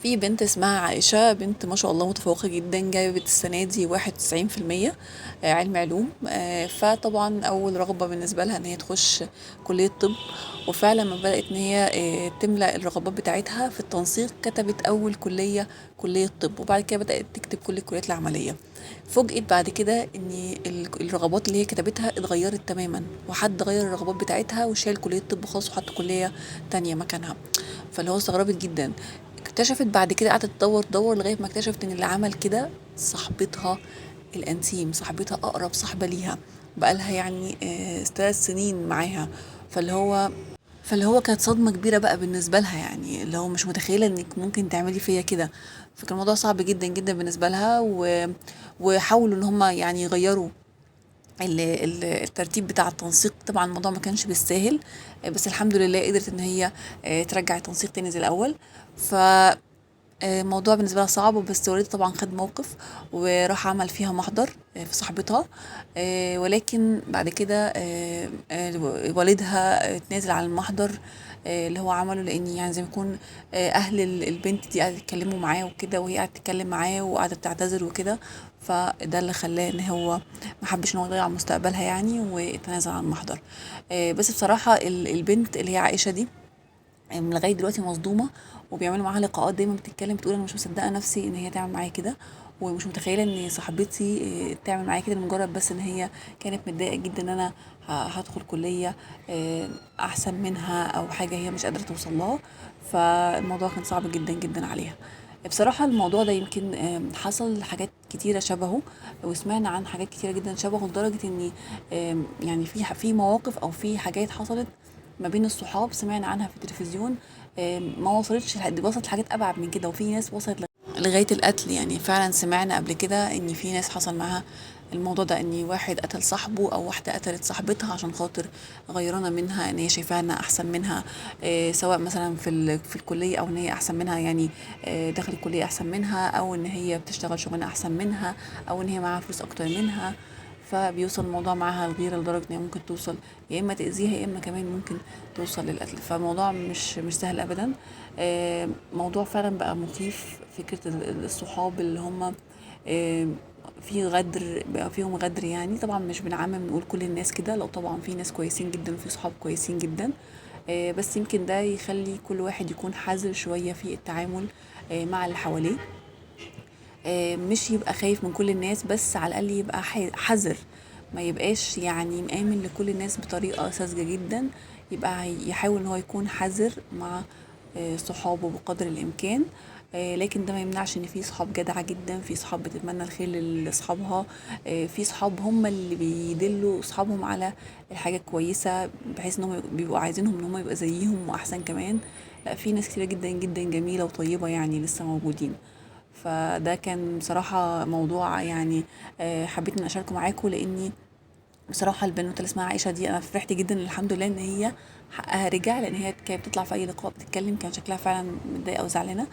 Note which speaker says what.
Speaker 1: في بنت اسمها عائشة، بنت ما شاء الله متفوقة جدا، جابت السنة دي 91% علم علوم. فطبعا أول رغبة بالنسبة لها إن هي تخش كلية طب. وفعلا لما بدأت إن هي تملأ الرغبات بتاعتها في التنسيق، كتبت أول كلية كلية طب، وبعد كده بدأت تكتب كل الكليات العملية. فوجئت بعد كده إن الرغبات اللي هي كتبتها اتغيرت تماما، وحد غير الرغبات بتاعتها وشال كلية طب خالص وحط كلية تانية مكانها. فاللي هو استغربت جدا. اكتشفت بعد كده، قعدت تدور لغايه ما اكتشفت ان اللي عمل كده صاحبتها الانتيم، صاحبتها اقرب صاحبه ليها، بقالها يعني 3 سنين معاها. فاللي هو فاللي هو كانت صدمه كبيره بقى بالنسبه لها، يعني اللي هو مش متخيله انك ممكن تعملي فيا كده. فكان الموضوع صعب جدا جدا بالنسبه لها، وحاولوا ان هم يعني يغيروا الترتيب بتاع التنسيق. طبعا الموضوع ما كانش بالساهل، بس الحمد لله قدرت ان هي ترجع التنسيق تاني زي الاول. ف الموضوع بالنسبة لها صعب، بس والدي طبعا خد موقف وراح عمل فيها محضر في صاحبتها. ولكن بعد كده والدها اتنازل عن المحضر اللي هو عمله، لان يعني زي ما يكون اهل البنت دي قاعدة يتكلموا معاه وكده، وهي قاعدة تتكلم معاه وقاعدة تعتذر وكده. فده اللي خلاه ان هو ما حبش ان هو يضيع مستقبلها يعني، واتنازل عن المحضر. بس بصراحة البنت اللي هي عائشة دي لغايه دلوقتي مصدومه، وبيعملوا معاها لقاءات دايما بتتكلم بتقول انا مش مصدقه نفسي ان هي تعمل معايا كده، ومش متخيله ان صاحبتي تعمل معايا كده لمجرد بس ان هي كانت متضايقه جدا ان انا هدخل كليه احسن منها او حاجه هي مش قادره توصل لها. فالموضوع كان صعب جدا جدا عليها. بصراحة الموضوع ده يمكن حصل حاجات كتيرة شبهه، وسمعنا عن حاجات كتيرة جدا شبهه، لدرجة ان يعني في مواقف او في حاجات حصلت ما بين الصحاب سمعنا عنها في التلفزيون. ما وصلتش لحد، وصلت حاجات ابعد من كده، وفي ناس وصلت لغايه القتل. يعني فعلا سمعنا قبل كده ان في ناس حصل معاها الموضوع ده، ان واحد قتل صاحبه او واحده قتلت صاحبتها عشان خاطر غيرانه منها، ان هي شايفاها انها احسن منها، سواء مثلا في الكليه، او ان هي احسن منها يعني داخل الكليه احسن منها، او ان هي بتشتغل شغلانه احسن منها، او ان هي معاها فلوس اكتر منها. فبيوصل الموضوع معاها الغيرة لدرجة ان هي ممكن توصل يا اما تأذيها، يا اما كمان ممكن توصل للقتل. فالموضوع مش سهل ابدا. موضوع فعلا بقى مخيف، فكرة الصحاب اللي هم آه، في غدر، بقى فيهم غدر. يعني طبعا مش بنعمم نقول كل الناس كده، لو طبعا في ناس كويسين جدا وفي صحاب كويسين جدا. بس يمكن ده يخلي كل واحد يكون حذر شوية في التعامل مع اللي حواليه. مش يبقى خايف من كل الناس، بس على الأقل يبقى حذر، ما يبقاش يعني مآمن لكل الناس بطريقة ساذجة جدا. يبقى يحاول ان هو يكون حذر مع صحابه بقدر الامكان. لكن ده ما يمنعش ان في صحاب جدعة جدا، في صحاب بتتمنى الخير لاصحابها، في صحاب هم اللي بيدلوا اصحابهم على الحاجة الكويسة، بحيث ان هم بيبقوا عايزينهم ان هم يبقى زيهم واحسن كمان. لا، في ناس كتيرة جدا جدا جميلة وطيبة يعني لسه موجودين. فده كان بصراحة موضوع يعني حبيت ان اشاركه معاكم، لاني بصراحة البنوتة اللي اسمها عائشة دي انا فرحت جدا الحمد لله ان هي حقها رجع، لان هي كانت بتطلع في اي لقاء بتتكلم كان شكلها فعلا متضايقة وزعلانة.